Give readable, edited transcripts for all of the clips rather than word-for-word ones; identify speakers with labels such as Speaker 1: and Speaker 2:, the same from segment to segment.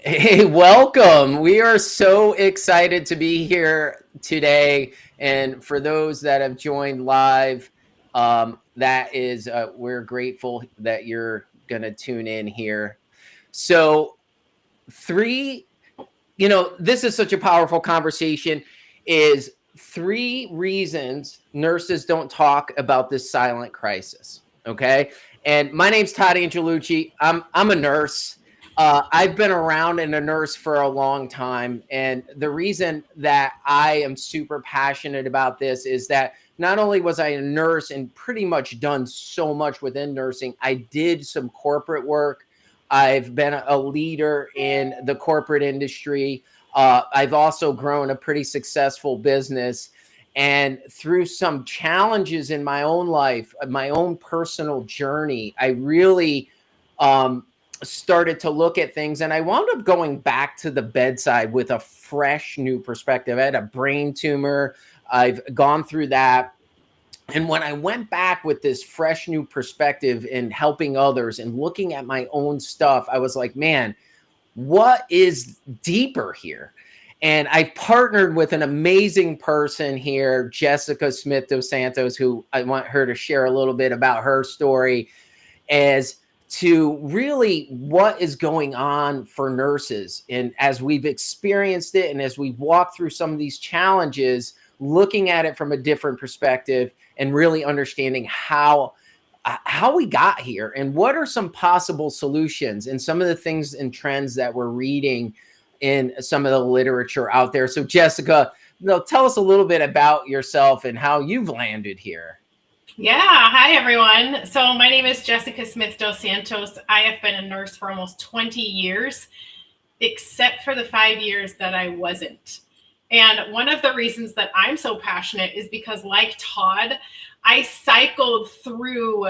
Speaker 1: Hey, welcome. We are so excited to be here today. And for those that have joined live, we're grateful that you're going to tune in here. So, three, this is such a powerful conversation. Is three reasons nurses don't talk about this silent crisis. Okay. And my name's Todd Angelucci. I'm a nurse. I've been around and a nurse for a long time. And the reason that I am super passionate about this is that not only was I a nurse and pretty much done so much within nursing, I did some corporate work. I've been a leader in the corporate industry. I've also grown a pretty successful business. And through some challenges in my own life, my own personal journey, I really started to look at things, and I wound up going back to the bedside with a fresh new perspective. I had a brain tumor. I've gone through that. And when I went back with this fresh new perspective in helping others and looking at my own stuff, I was like, man, what is deeper here? And I partnered with an amazing person here, Jessica Smith dos Santos, who I want her to share a little bit about her story as to really what is going on for nurses. And as we've experienced it and as we've walked through some of these challenges, looking at it from a different perspective and really understanding how we got here and what are some possible solutions and some of the things and trends that we're reading in some of the literature out there. So Jessica, tell us a little bit about yourself and how you've landed here.
Speaker 2: Yeah, hi everyone. So my name is Jessica Smith dos Santos. I have been a nurse for almost 20 years, except for the 5 years that I wasn't. And one of the reasons that I'm so passionate is because, like Todd, I cycled through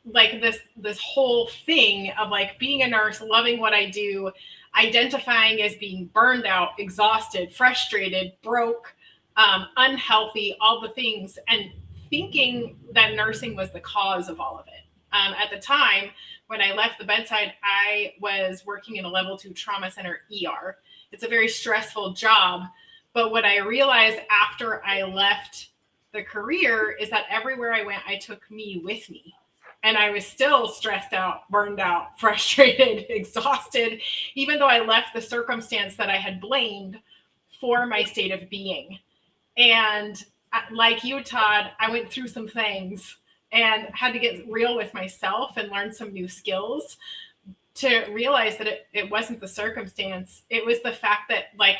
Speaker 2: like this whole thing of like being a nurse, loving what I do, identifying as being burned out, exhausted, frustrated, broke, unhealthy, all the things, and thinking that nursing was the cause of all of it. At the time when I left the bedside, I was working in a level 2 trauma center ER. It's a very stressful job. But what I realized after I left the career is that everywhere I went, I took me with me. And I was still stressed out, burned out, frustrated, exhausted, even though I left the circumstance that I had blamed for my state of being. And like you, Todd, I went through some things and had to get real with myself and learn some new skills to realize that it wasn't the circumstance. It was the fact that, like,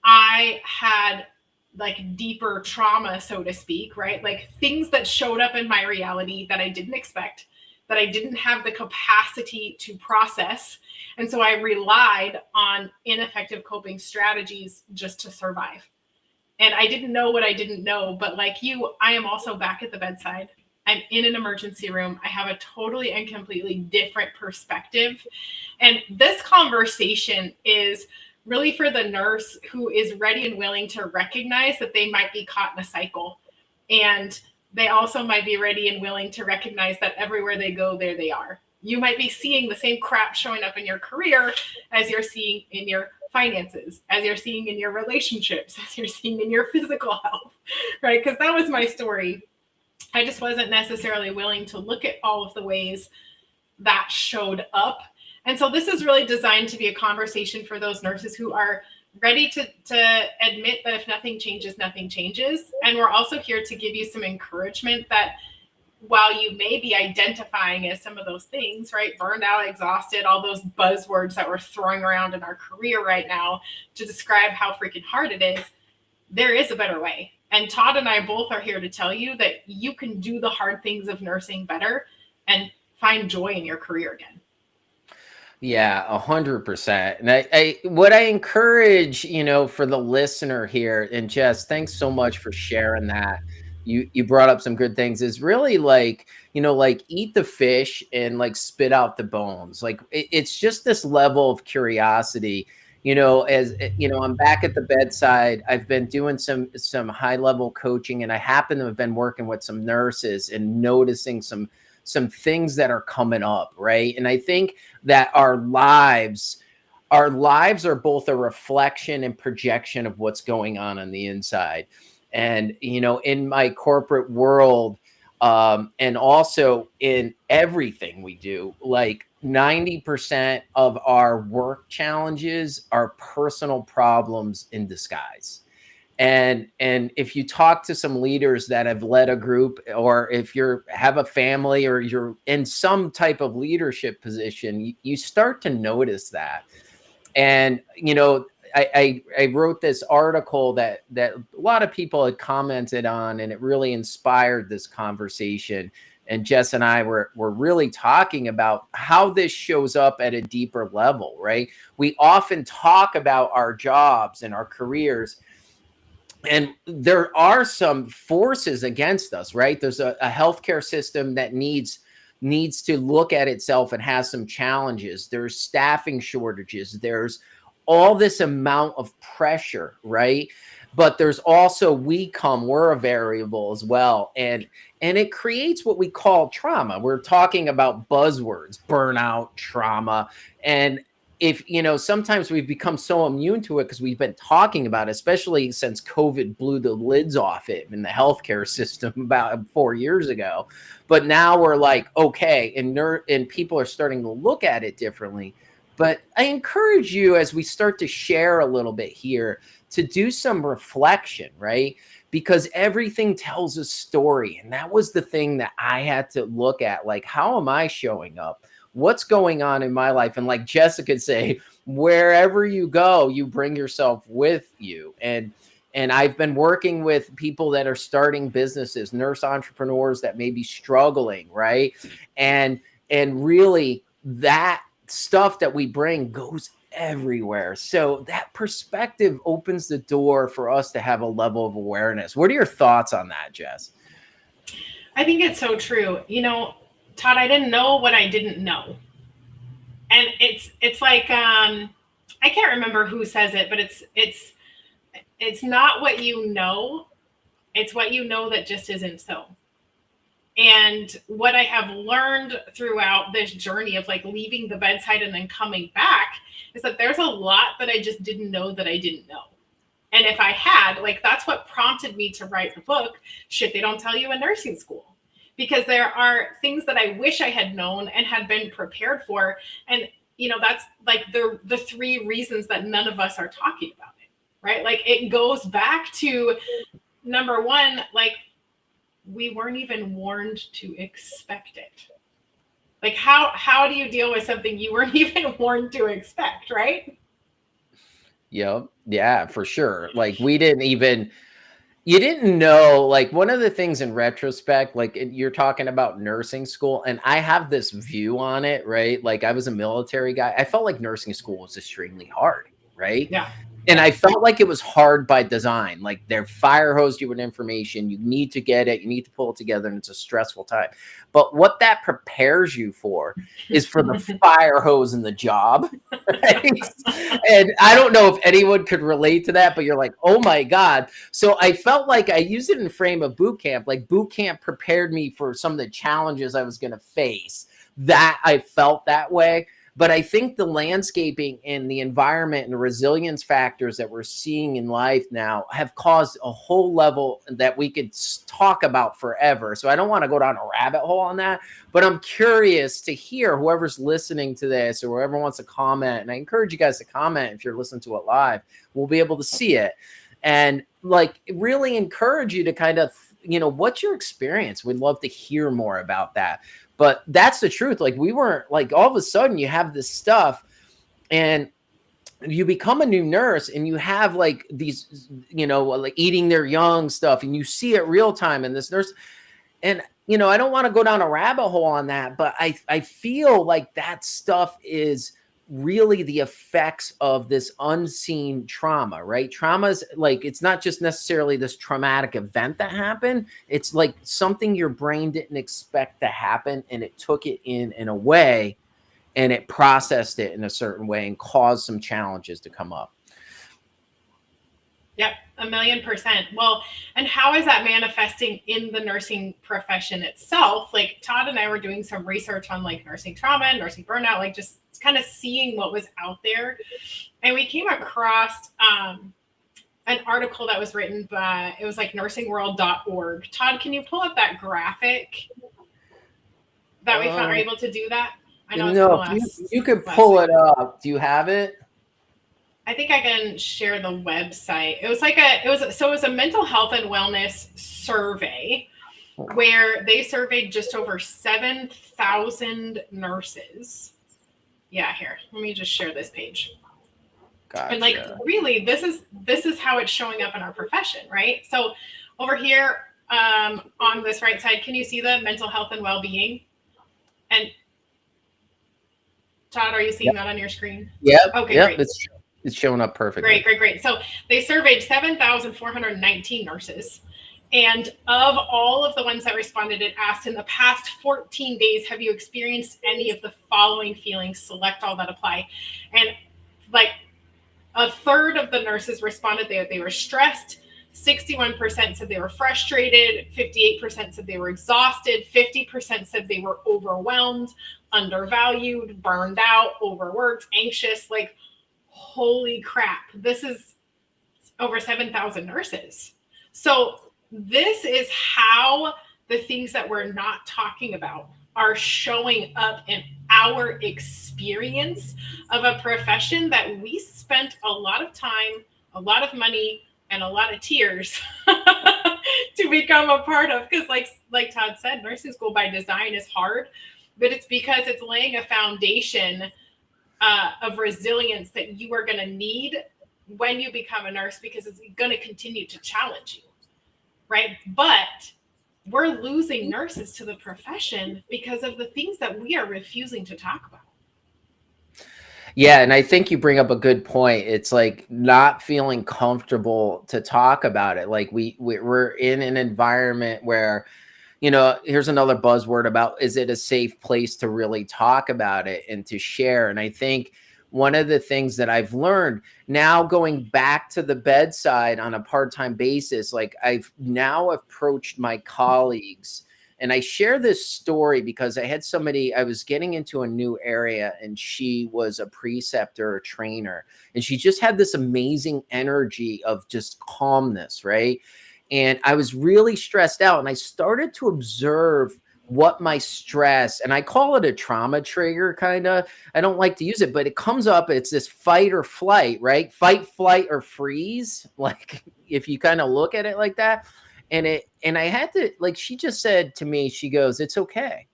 Speaker 2: I had like deeper trauma, so to speak, right? Like things that showed up in my reality that I didn't expect, that I didn't have the capacity to process. And so I relied on ineffective coping strategies just to survive. And I didn't know what I didn't know, but like you, I am also back at the bedside. I'm in an emergency room. I have a totally and completely different perspective. And this conversation is really for the nurse who is ready and willing to recognize that they might be caught in a cycle. And they also might be ready and willing to recognize that everywhere they go, there they are. You might be seeing the same crap showing up in your career as you're seeing in your finances, as you're seeing in your relationships, as you're seeing in your physical health, right? Because that was my story. I just wasn't necessarily willing to look at all of the ways that showed up. And so this is really designed to be a conversation for those nurses who are ready to admit that if nothing changes, nothing changes. And we're also here to give you some encouragement that while you may be identifying as some of those things, right? Burned out, exhausted, all those buzzwords that we're throwing around in our career right now to describe how freaking hard it is, there is a better way. And Todd and I both are here to tell you that you can do the hard things of nursing better and find joy in your career again.
Speaker 1: Yeah, 100%. And what I encourage, for the listener here, and Jess, thanks so much for sharing that. You brought up some good things. Is really like, like eat the fish and like spit out the bones. Like it's just this level of curiosity. As I'm back at the bedside. I've been doing some high level coaching, and I happen to have been working with some nurses and noticing some things that are coming up, right? And I think that our lives are both a reflection and projection of what's going on the inside. And in my corporate world, and also in everything we do, like 90% of our work challenges are personal problems in disguise. And if you talk to some leaders that have led a group, or if you have a family, or you're in some type of leadership position, you start to notice that. And I wrote this article that a lot of people had commented on, and it really inspired this conversation. And Jess and I were really talking about how this shows up at a deeper level, right? We often talk about our jobs and our careers, and there are some forces against us, right? There's a healthcare system that needs to look at itself and has some challenges. There's staffing shortages. There's all this amount of pressure, right? But there's also we're a variable as well. And it creates what we call trauma. We're talking about buzzwords: burnout, trauma. And if sometimes we've become so immune to it because we've been talking about it, especially since COVID blew the lids off it in the healthcare system about 4 years ago. But now we're like, okay, and people are starting to look at it differently. But I encourage you, as we start to share a little bit here, to do some reflection, right? Because everything tells a story. And that was the thing that I had to look at. Like, how am I showing up? What's going on in my life? And like Jessica say, wherever you go, you bring yourself with you. And I've been working with people that are starting businesses, nurse entrepreneurs that may be struggling, right? And really, that stuff that we bring goes everywhere. So that perspective opens the door for us to have a level of awareness. What are your thoughts on that, Jess?
Speaker 2: I think it's so true. Todd, I didn't know what I didn't know. And it's like I can't remember who says it, but it's not what you know, it's what you know that just isn't so. And what I have learned throughout this journey of like leaving the bedside and then coming back is that there's a lot that I just didn't know that I didn't know. And if I had, like, that's what prompted me to write the book, Shit They Don't Tell You in Nursing School. Because there are things that I wish I had known and had been prepared for. And, that's like the three reasons that none of us are talking about it, right? Like, it goes back to number one, like, we weren't even warned to expect it. Like, how do you deal with something you weren't even warned to expect, right?
Speaker 1: Yep. Yeah, for sure. Like, you didn't know, like, one of the things in retrospect, like, you're talking about nursing school, and I have this view on it, right? Like, I was a military guy. I felt like nursing school was extremely hard, right?
Speaker 2: Yeah.
Speaker 1: And I felt like it was hard by design. Like, they're fire hosed you with information. You need to get it. You need to pull it together, and it's a stressful time. But what that prepares you for is for the fire hose in the job. Right? And I don't know if anyone could relate to that, but you're like, oh my God. So I felt like I used it in frame of boot camp. Like, boot camp prepared me for some of the challenges I was going to face. That I felt that way. But I think the landscaping and the environment and the resilience factors that we're seeing in life now have caused a whole level that we could talk about forever. So I don't want to go down a rabbit hole on that, but I'm curious to hear whoever's listening to this or whoever wants to comment. And I encourage you guys to comment if you're listening to it live. We'll be able to see it. And like, really encourage you to kind of, what's your experience? We'd love to hear more about that. But that's the truth. Like, we weren't, like, all of a sudden you have this stuff and you become a new nurse and you have like these, like eating their young stuff, and you see it real time in this nurse. And, I don't want to go down a rabbit hole on that, but I feel like that stuff is really the effects of this unseen trauma, right? Trauma is like, it's not just necessarily this traumatic event that happened. It's like something your brain didn't expect to happen, and it took it in a way, and it processed it in a certain way and caused some challenges to come up.
Speaker 2: Yep, 1,000,000%. Well, and how is that manifesting in the nursing profession itself? Like Todd and I were doing some research on like nursing trauma and nursing burnout, like just kind of seeing what was out there. And we came across an article that was written by, it was like nursingworld.org. Todd, can you pull up that graphic that we found, are
Speaker 1: Um,
Speaker 2: able to do that? I know it's from
Speaker 1: no, if you could
Speaker 2: last
Speaker 1: pull
Speaker 2: week.
Speaker 1: it up. Do you have it?
Speaker 2: I think I can share the website. It was like it was a mental health and wellness survey where they surveyed just over 7,000 nurses. Yeah, here. Let me just share this page.
Speaker 1: Gotcha.
Speaker 2: And like really this is how it's showing up in our profession, right? So over here on this right side, can you see the mental health and well-being? And Todd, are you seeing that on your screen?
Speaker 1: Yep.
Speaker 2: Okay,
Speaker 1: Yep.
Speaker 2: great.
Speaker 1: It's showing up perfectly.
Speaker 2: Great. So they surveyed 7,419 nurses. And of all of the ones that responded, it asked, in the past 14 days, have you experienced any of the following feelings? Select all that apply. And like a third of the nurses responded they were stressed. 61% said they were frustrated. 58% said they were exhausted. 50% said they were overwhelmed, undervalued, burned out, overworked, anxious. Like, holy crap, this is over 7,000 nurses. So this is how the things that we're not talking about are showing up in our experience of a profession that we spent a lot of time, a lot of money, and a lot of tears to become a part of. Because like Todd said, nursing school by design is hard, but it's because it's laying a foundation of resilience that you are going to need when you become a nurse, because it's going to continue to challenge you, right? But we're losing nurses to the profession because of the things that we are refusing to talk about.
Speaker 1: Yeah, and I think you bring up a good point. It's like not feeling comfortable to talk about it. Like we're in an environment where, here's another buzzword about, is it a safe place to really talk about it and to share? And I think one of the things that I've learned now, going back to the bedside on a part-time basis, like I've now approached my colleagues, and I share this story because I had somebody, I was getting into a new area, and she was a preceptor or trainer, and she just had this amazing energy of just calmness, right? And I was really stressed out, and I started to observe what my stress, and I call it a trauma trigger, kind of. I don't like to use it, but it comes up. It's this fight or flight, right? Fight, flight, or freeze. Like if you kind of look at it like that. And I had to, like, she just said to me, she goes, "It's okay."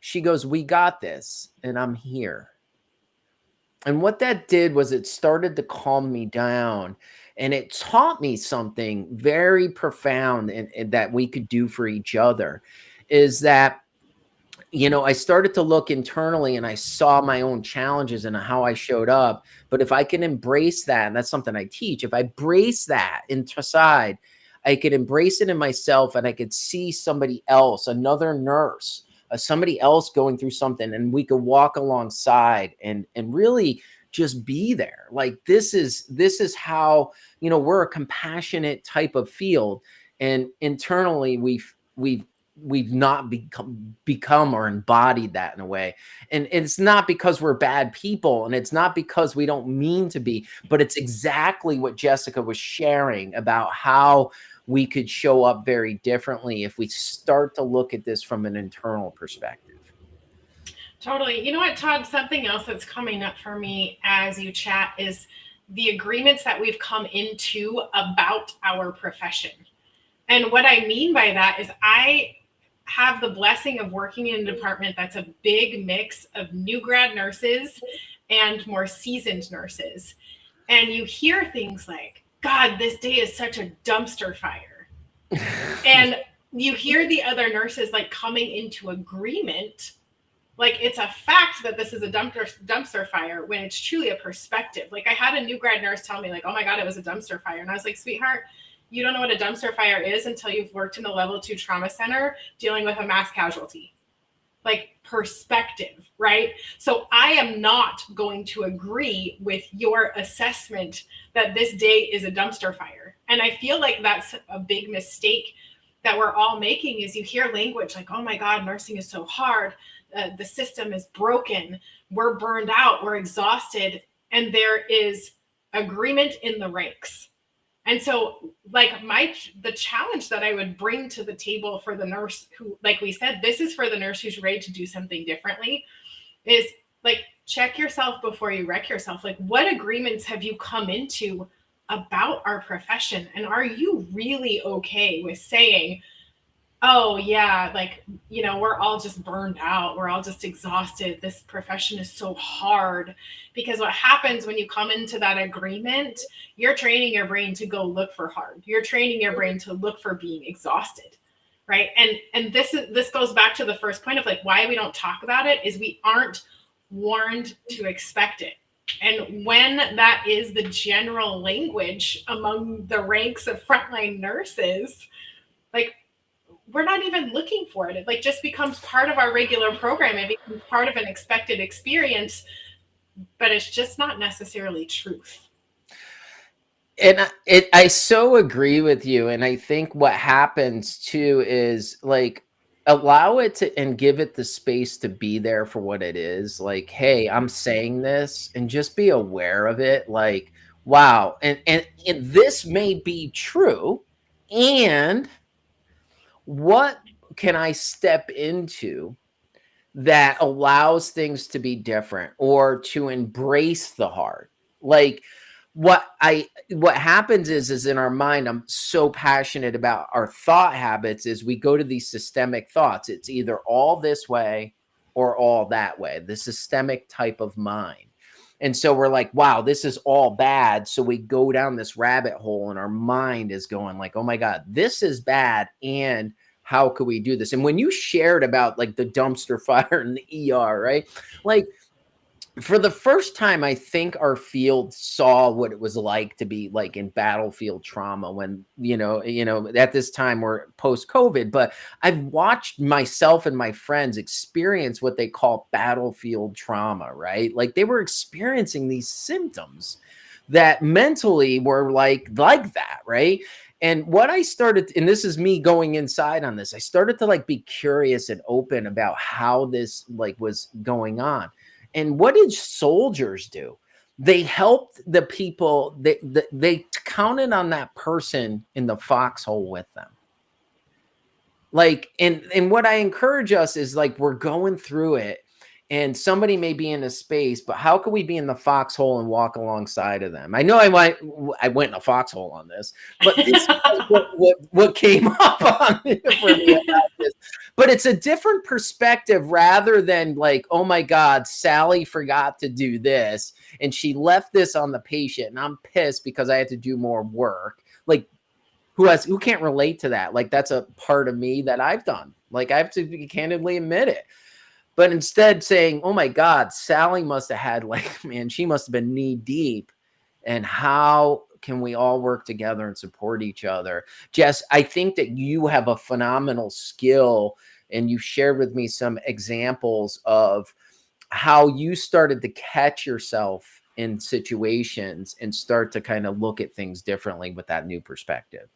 Speaker 1: She goes, "We got this, and I'm here." And what that did was it started to calm me down, and it taught me something very profound, and that we could do for each other is that, I started to look internally, and I saw my own challenges and how I showed up. But if I can embrace that, and that's something I teach, if I brace that inside, I could embrace it in myself, and I could see somebody else, another nurse, somebody else going through something, and we could walk alongside and really just be there. Like this is how, we're a compassionate type of field, and internally we've not become or embodied that in a way. And it's not because we're bad people, and it's not because we don't mean to be, but it's exactly what Jessica was sharing about how we could show up very differently if we start to look at this from an internal perspective.
Speaker 2: Totally. You know what, Todd? Something else that's coming up for me as you chat is the agreements that we've come into about our profession. And what I mean by that is I have the blessing of working in a department that's a big mix of new grad nurses and more seasoned nurses. And you hear things like, "God, this day is such a dumpster fire." And you hear the other nurses like coming into agreement, like it's a fact that this is a dumpster fire, when it's truly a perspective. Like I had a new grad nurse tell me like, "Oh my God, it was a dumpster fire." And I was like, "Sweetheart, you don't know what a dumpster fire is until you've worked in a level 2 trauma center dealing with a mass casualty." like perspective, right? So I am not going to agree with your assessment that this day is a dumpster fire. And I feel like that's a big mistake that we're all making is you hear language like, oh my God, nursing is so hard. The system is broken. We're burned out. We're exhausted. And there is agreement in the ranks. And so, like, the challenge that I would bring to the table for the nurse who, like we said, this is for the nurse who's ready to do something differently, is like, check yourself before you wreck yourself. Like, what agreements have you come into about our profession? And are you really okay with saying, oh yeah, like, we're all just burned out, we're all just exhausted, this profession is so hard? Because what happens when you come into that agreement, you're training your brain to go look for hard, you're training your brain to look for being exhausted, right? And this goes back to the first point of like why we don't talk about it is we aren't warned to expect it. And when that is the general language among the ranks of frontline nurses, like, we're not even looking for it. It like just becomes part of our regular program. It becomes part of an expected experience, but it's just not necessarily truth.
Speaker 1: And I so agree with you. And I think what happens too is like allow it to and give it the space to be there for what it is. Like, hey, I'm saying this and just be aware of it. Like, wow. And this may be true. And what can I step into that allows things to be different or to embrace the hard? Like what happens is in our mind, I'm so passionate about our thought habits is we go to these systemic thoughts. It's either all this way or all that way, the systemic type of mind. And so we're like, wow, this is all bad. So we go down this rabbit hole and our mind is going like, oh my God, this is bad. And how could we do this? And when you shared about like the dumpster fire in the ER, right? Like for the first time, I think our field saw what it was like to be like in battlefield trauma when, at this time we're post COVID, but I've watched myself and my friends experience what they call battlefield trauma, right? Like they were experiencing these symptoms that mentally were like that, right? And what I started, and this is me going inside on this, I started to like be curious and open about how this like was going on. And what did soldiers do? They helped the people, they counted on that person in the foxhole with them. Like, and what I encourage us is like, we're going through it and somebody may be in a space, but how can we be in the foxhole and walk alongside of them? I know I went in a foxhole on this, but this is what came up on for me about this. But it's a different perspective rather than like, oh my God, Sally forgot to do this and she left this on the patient and I'm pissed because I had to do more work. Like who can't relate to that? Like that's a part of me that I've done. Like I have to candidly admit it. But instead saying, oh my God, Sally must have had like, man, she must have been knee deep. And how can we all work together and support each other? Jess, I think that you have a phenomenal skill and you shared with me some examples of how you started to catch yourself in situations and start to kind of look at things differently with that new perspective.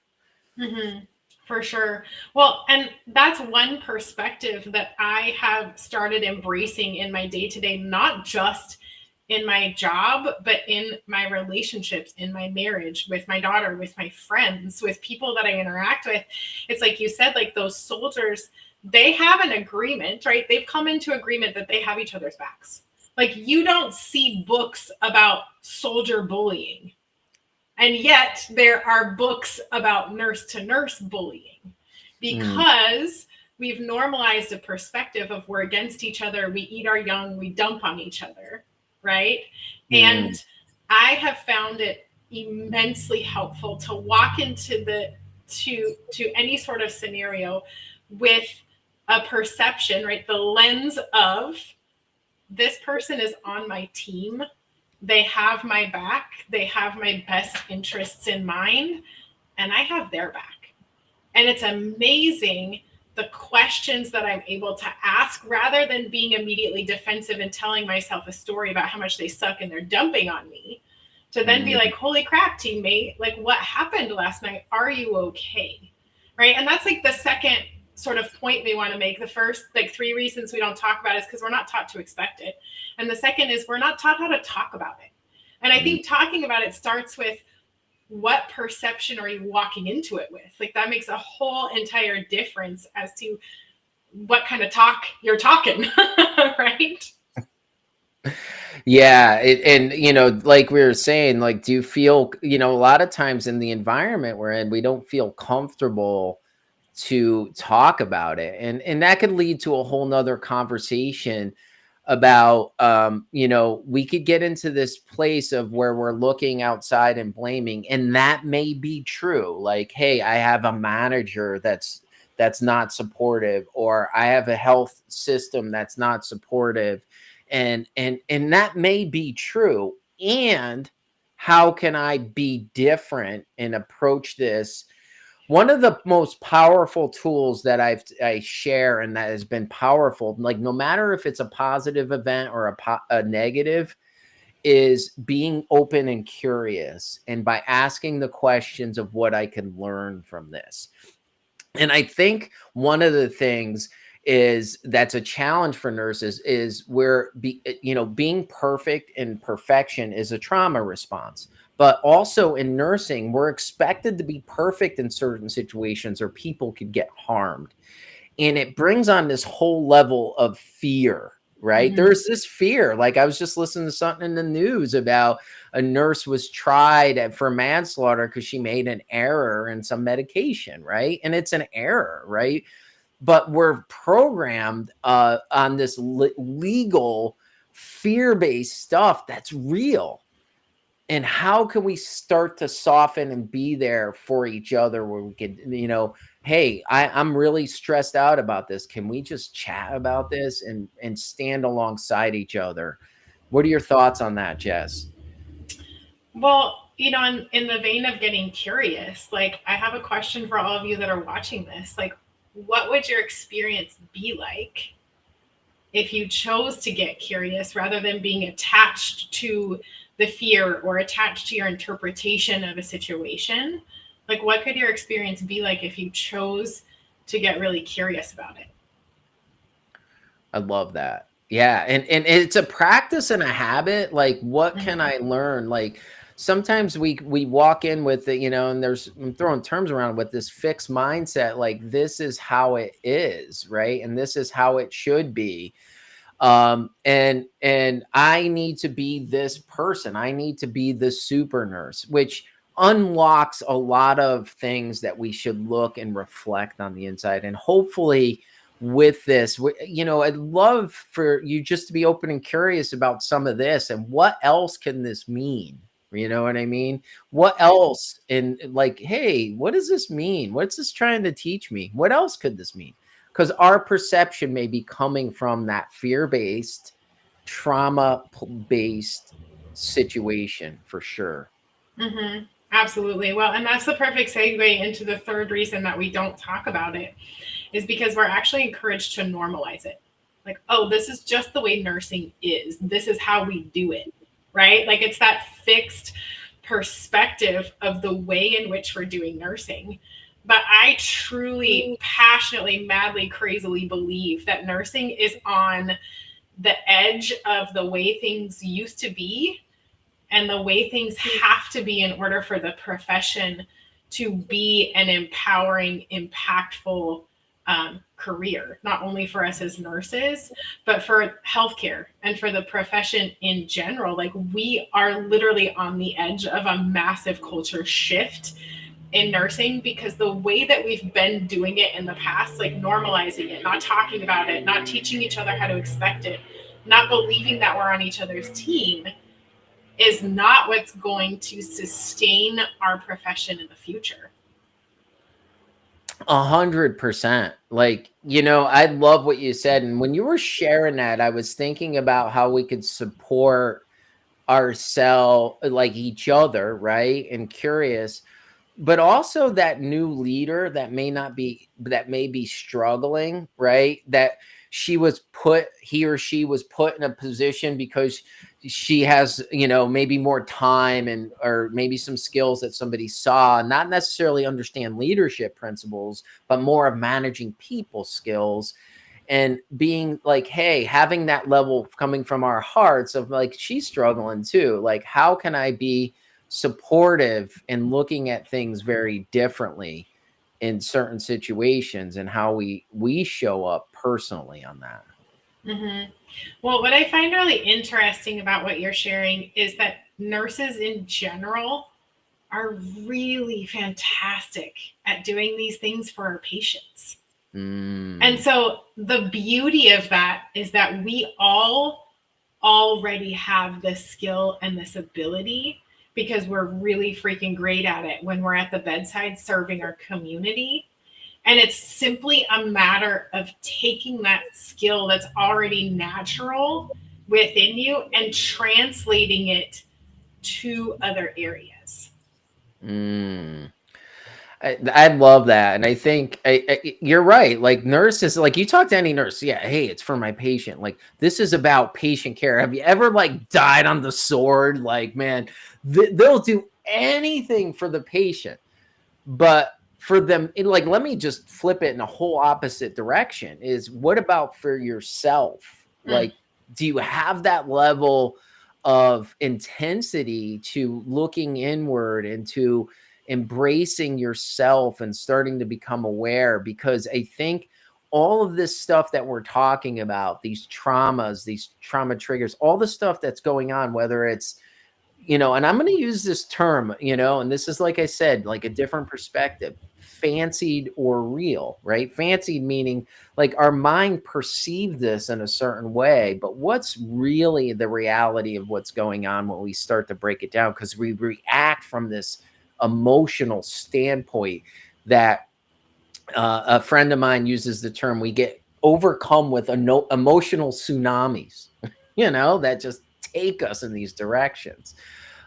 Speaker 2: Mm-hmm. For sure. Well, and that's one perspective that I have started embracing in my day to day, not just in my job, but in my relationships, in my marriage, with my daughter, with my friends, with people that I interact with. It's like you said, like those soldiers, they have an agreement, right? They've come into agreement that they have each other's backs. Like you don't see books about soldier bullying. And yet there are books about nurse to nurse bullying because we've normalized a perspective of we're against each other. We eat our young, we dump on each other. Right. And I have found it immensely helpful to walk into to any sort of scenario with a perception, right? The lens of this person is on my team. They have my back. They have my best interests in mind, and I have their back. And it's amazing the questions that I'm able to ask, rather than being immediately defensive and telling myself a story about how much they suck and they're dumping on me, to then be like, holy crap, teammate, like what happened last night? Are you okay? Right. And that's like the second sort of point we want to make. The first, like, 3 reasons we don't talk about it is because we're not taught to expect it. And the second is we're not taught how to talk about it. And I think talking about it starts with, what perception are you walking into it with? Like, that makes a whole entire difference as to what kind of talk you're talking, right?
Speaker 1: Yeah, and like we were saying, like, do you feel, a lot of times in the environment we're in, we don't feel comfortable to talk about it, and that could lead to a whole nother conversation about, we could get into this place of where we're looking outside and blaming, and that may be true. Like, hey, I have a manager that's not supportive, or I have a health system that's not supportive, and that may be true. And how can I be different and approach this? One of the most powerful tools that I share, and that has been powerful, like, no matter if it's a positive event or a negative, is being open and curious, and by asking the questions of what I can learn from this. And I think one of the things is that's a challenge for nurses is where being perfect, and perfection is a trauma response. But also in nursing, we're expected to be perfect in certain situations or people could get harmed. And it brings on this whole level of fear, right? There's this fear. Like, I was just listening to something in the news about a nurse was tried for manslaughter because she made an error in some medication, right? And it's an error, right? But we're programmed on this legal fear-based stuff that's real. And how can we start to soften and be there for each other, where we could, hey, I'm really stressed out about this. Can we just chat about this and stand alongside each other? What are your thoughts on that, Jess?
Speaker 2: Well, in the vein of getting curious, like, I have a question for all of you that are watching this. Like, what would your experience be like if you chose to get curious rather than being attached to the fear or attached to your interpretation of a situation? Like, what could your experience be like if you chose to get really curious about it?
Speaker 1: I love that. Yeah, and it's a practice and a habit. Like, what can I learn? Like, sometimes we walk in with the, and I'm throwing terms around with this fixed mindset. Like, this is how it is, right? And this is how it should be. And I need to be this person. I need to be the super nurse, which unlocks a lot of things that we should look and reflect on the inside. And hopefully with this, I'd love for you just to be open and curious about some of this and what else can this mean? You know what I mean? What else? And like, hey, what does this mean? What's this trying to teach me? What else could this mean? Because our perception may be coming from that fear-based, trauma-based situation for sure.
Speaker 2: Mm-hmm. Absolutely. Well, and that's the perfect segue into the third reason that we don't talk about it, is because we're actually encouraged to normalize it. Like, oh, this is just the way nursing is. This is how we do it, right? Like, it's that fixed perspective of the way in which we're doing nursing. But I truly, passionately, madly, crazily believe that nursing is on the edge of the way things used to be and the way things have to be in order for the profession to be an empowering, impactful career, not only for us as nurses, but for healthcare and for the profession in general. Like, we are literally on the edge of a massive culture shift in nursing, because the way that we've been doing it in the past, like normalizing it, not talking about it, not teaching each other how to expect it, not believing that we're on each other's team, is not what's going to sustain our profession in the future.
Speaker 1: 100%. Like, I love what you said. And when you were sharing that, I was thinking about how we could support ourselves, like each other, right? And curious. but also that new leader that may be struggling, right? That he or she was put in a position because she has, maybe more time and or maybe some skills that somebody saw, not necessarily understand leadership principles, but more of managing people skills, and being like, hey, having that level coming from our hearts of like, she's struggling too, like, how can I be supportive and looking at things very differently in certain situations, and how we show up personally on that.
Speaker 2: Hmm. Well, what I find really interesting about what you're sharing is that nurses in general are really fantastic at doing these things for our patients. And
Speaker 1: Mm,
Speaker 2: so the beauty of that is that we all already have this skill and this ability because we're really freaking great at it when we're at the bedside serving our community. And it's simply a matter of taking that skill that's already natural within you and translating it to other areas.
Speaker 1: mm. I love that, and I think you're right. Like nurses, like you talk to any nurse, yeah, hey, it's for my patient. Like this is about patient care. Have you ever like died on the sword? Like, man, they'll do anything for the patient, but for them, like, let me just flip it in a whole opposite direction. Is what about for yourself?
Speaker 2: Mm.
Speaker 1: Like, do you have that level of intensity to looking inward and to embracing yourself and starting to become aware? Because I think all of this stuff that we're talking about, these traumas, these trauma triggers, all the stuff that's going on, whether it's, and I'm going to use this term, and this is, like I said, like a different perspective, fancied or real, right? Fancied meaning like our mind perceived this in a certain way, but what's really the reality of what's going on when we start to break it down? Because we react from this emotional standpoint that a friend of mine uses the term, we get overcome with emotional tsunamis, that just take us in these directions.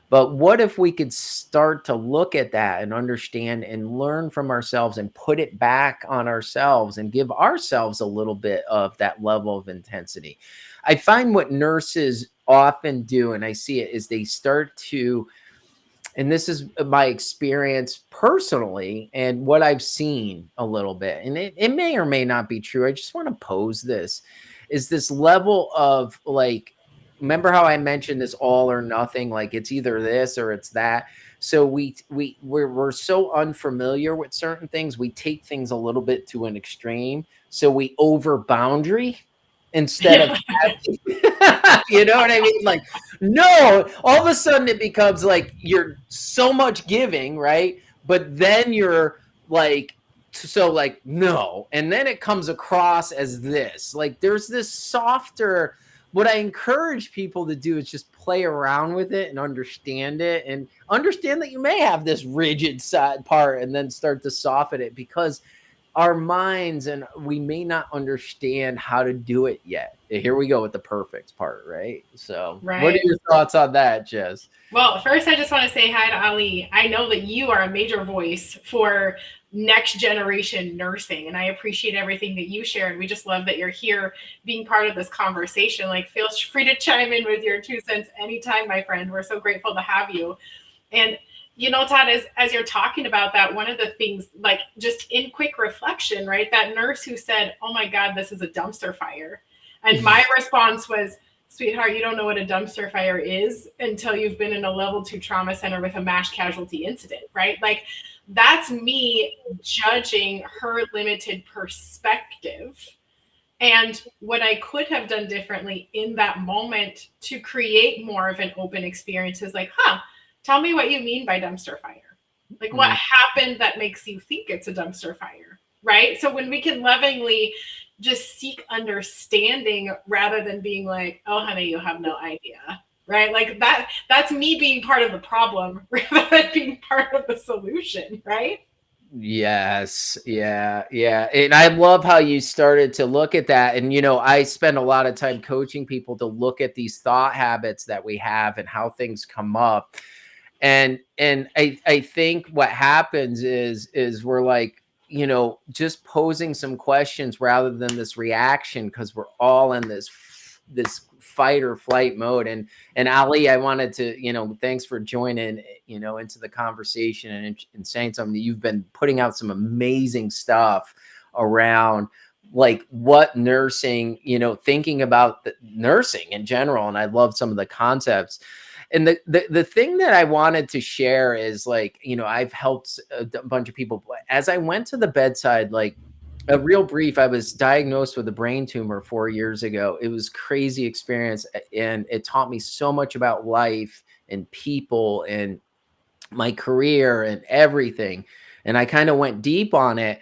Speaker 1: But what if we could start to look at that and understand and learn from ourselves and put it back on ourselves and give ourselves a little bit of that level of intensity? I find what nurses often do, and I see it, is they start to, and this is my experience personally and what I've seen a little bit, and it may or may not be true. I just want to pose this, is this level of like, remember how I mentioned this all or nothing, like it's either this or it's that. So we're so unfamiliar with certain things, we take things a little bit to an extreme. So we over boundary instead of
Speaker 2: Yeah.
Speaker 1: you know what I mean? Like, no, all of a sudden it becomes like you're so much giving, right? But then you're like, so like, no. And then it comes across as this. Like, there's this softer, what I encourage people to do is just play around with it and understand it, and understand that you may have this rigid side part and then start to soften it, because our minds, and we may not understand how to do it yet. Here we go with the perfect part, right? So, what are
Speaker 2: Right.
Speaker 1: your thoughts on that, Jess?
Speaker 2: Well, first, I just want to say hi to Ali. I know that you are a major voice for next generation nursing, and I appreciate everything that you share. And we just love that you're here being part of this conversation. Like, feel free to chime in with your 2 cents anytime, my friend. We're so grateful to have you. And Todd, as you're talking about that, one of the things, like just in quick reflection, right? That nurse who said, "Oh my God, this is a dumpster fire," and my response was, "Sweetheart, you don't know what a dumpster fire is until you've been in a level 2 trauma center with a mass casualty incident," right? Like that's me judging her limited perspective and what I could have done differently in that moment to create more of an open experience is like, tell me what you mean by dumpster fire. Like, what
Speaker 1: Mm,
Speaker 2: happened that makes you think it's a dumpster fire? Right. So, when we can lovingly just seek understanding rather than being like, oh, honey, you have no idea. Right. Like that's me being part of the problem rather than being part of the solution. Right.
Speaker 1: yes, yeah, yeah. And I love how you started to look at that. And, I spend a lot of time coaching people to look at these thought habits that we have and how things come up. And I think what happens is we're like, just posing some questions rather than this reaction, because we're all in this fight or flight mode. And Ali, I wanted to, thanks for joining, into the conversation, and saying something. You've been putting out some amazing stuff around like what nursing, thinking about the nursing in general. And I love some of the concepts. And the thing that I wanted to share is, like, I've helped a bunch of people. As I went to the bedside, like, a real brief, I was diagnosed with a brain tumor 4 years ago. It was crazy experience, and it taught me so much about life and people and my career and everything. And I kind of went deep on it.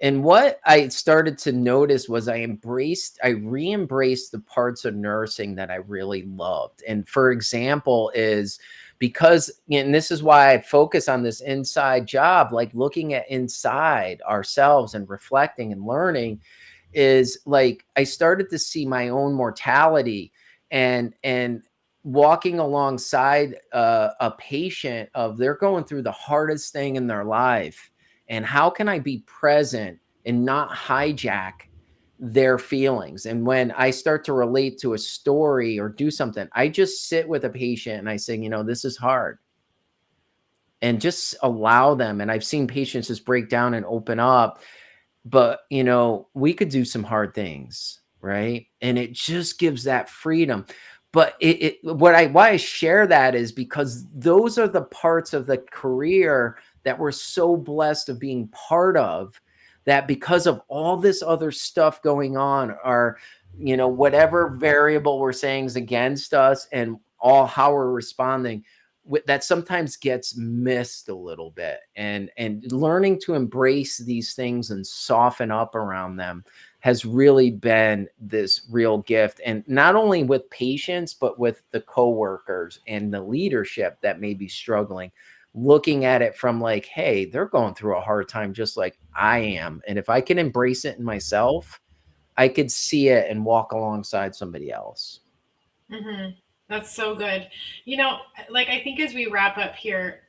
Speaker 1: And what I started to notice was I re-embraced the parts of nursing that I really loved. And for example, is because, and this is why I focus on this inside job, like looking at inside ourselves and reflecting and learning, is like I started to see my own mortality, and walking alongside a patient of they're going through the hardest thing in their life, and how can I be present and not hijack their feelings. And when I start to relate to a story or do something, I just sit with a patient and I say, this is hard, and just allow them. And I've seen patients just break down and open up, but we could do some hard things, right? And it just gives that freedom. But why I share that is because those are the parts of the career that we're so blessed of being part of, that because of all this other stuff going on, or whatever variable we're saying is against us, and all how we're responding, that sometimes gets missed a little bit. And learning to embrace these things and soften up around them has really been this real gift. And not only with patients, but with the coworkers and the leadership that may be struggling, looking at it from like, hey, they're going through a hard time just like I am. And if I can embrace it in myself, I could see it and walk alongside somebody else.
Speaker 2: Mm-hmm. That's so good. Like, I think as we wrap up here,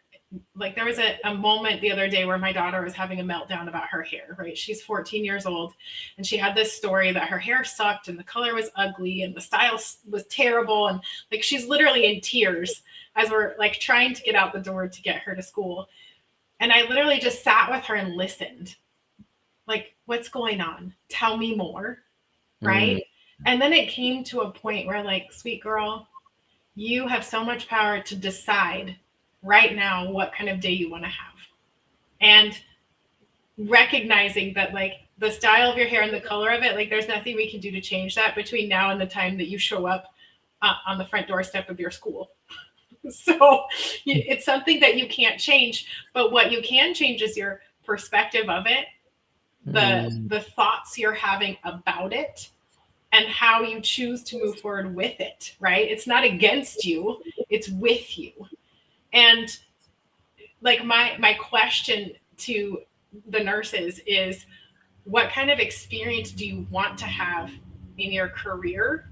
Speaker 2: like there was a moment the other day where my daughter was having a meltdown about her hair, right? She's 14 years old, and she had this story that her hair sucked and the color was ugly and the style was terrible. And like, she's literally in tears as we're like trying to get out the door to get her to school. And I literally just sat with her and listened. Like, what's going on? Tell me more.
Speaker 1: Mm.
Speaker 2: Right. And then it came to a point where, like, sweet girl, you have so much power to decide right now what kind of day you want to have. And recognizing that, like, the style of your hair and the color of it, like, there's nothing we can do to change that between now and the time that you show up on the front doorstep of your school. So it's something that you can't change, but what you can change is your perspective of it, the thoughts you're having about it, and how you choose to move forward with it, right? It's not against you, it's with you. And like, my question to the nurses is, what kind of experience do you want to have in your career?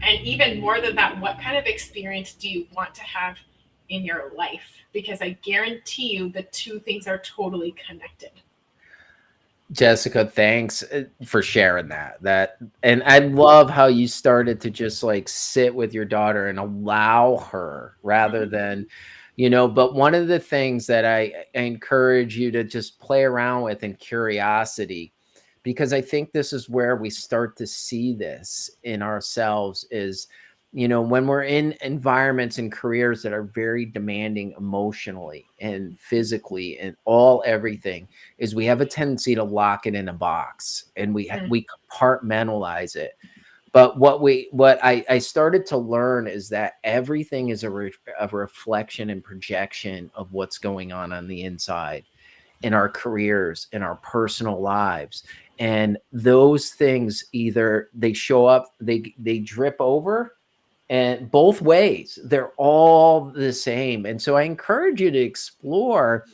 Speaker 2: And even more than that, what kind of experience do you want to have in your life? Because I guarantee you the two things are totally connected.
Speaker 1: Jessica, thanks for sharing that. And I love how you started to just like sit with your daughter and allow her, rather than, but one of the things that I encourage you to just play around with in curiosity, because I think this is where we start to see this in ourselves, is, when we're in environments and careers that are very demanding emotionally and physically and everything, is we have a tendency to lock it in a box, and we compartmentalize it. But what I started to learn is that everything is a reflection and projection of what's going on the inside, in our careers, in our personal lives. And those things, either they show up, they drip over, and both ways, they're all the same. And so I encourage you to explore,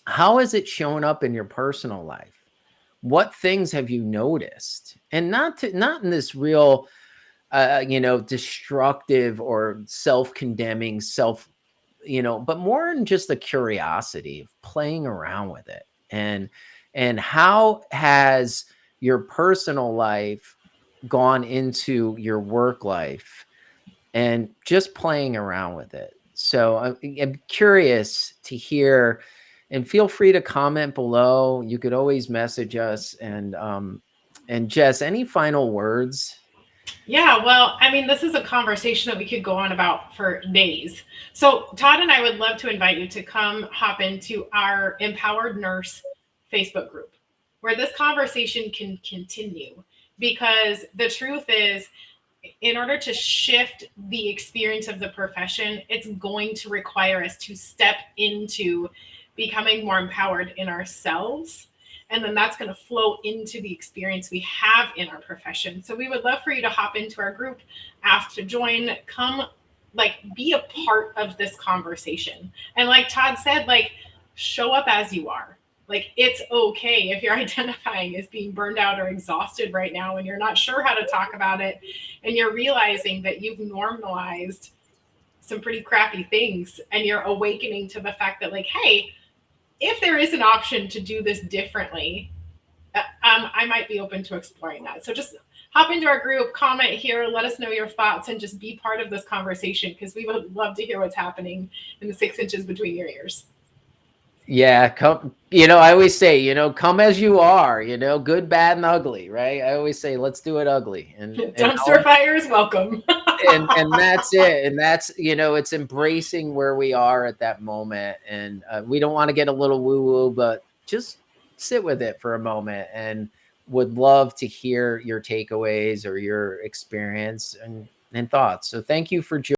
Speaker 1: how has it shown up in your personal life? What things have you noticed? And not in this real destructive or self-condemning, but more in just the curiosity of playing around with it. And how has your personal life gone into your work life and just playing around with it? So I'm curious to hear, and feel free to comment below. You could always message us. And Jess, any final words?
Speaker 2: Yeah, well, I mean, this is a conversation that we could go on about for days. So, Todd and I would love to invite you to come hop into our Empowered Nurse Facebook group where this conversation can continue. Because the truth is, in order to shift the experience of the profession, it's going to require us to step into becoming more empowered in ourselves. And then that's going to flow into the experience we have in our profession. So we would love for you to hop into our group, ask to join, come, like, be a part of this conversation. And like Todd said, like, show up as you are. Like, it's okay if you're identifying as being burned out or exhausted right now and you're not sure how to talk about it, and you're realizing that you've normalized some pretty crappy things, and you're awakening to the fact that, like, hey, if there is an option to do this differently, I might be open to exploring that. So just hop into our group, comment here, let us know your thoughts, and just be part of this conversation, because we would love to hear what's happening in the 6 inches between your ears.
Speaker 1: Yeah, come, I always say, come as you are, good, bad, and ugly, right? I always say, let's do it ugly. And
Speaker 2: Dumpster fire is welcome.
Speaker 1: and that's it. And that's, it's embracing where we are at that moment. And we don't want to get a little woo-woo, but just sit with it for a moment, and would love to hear your takeaways or your experience and thoughts. So thank you for joining.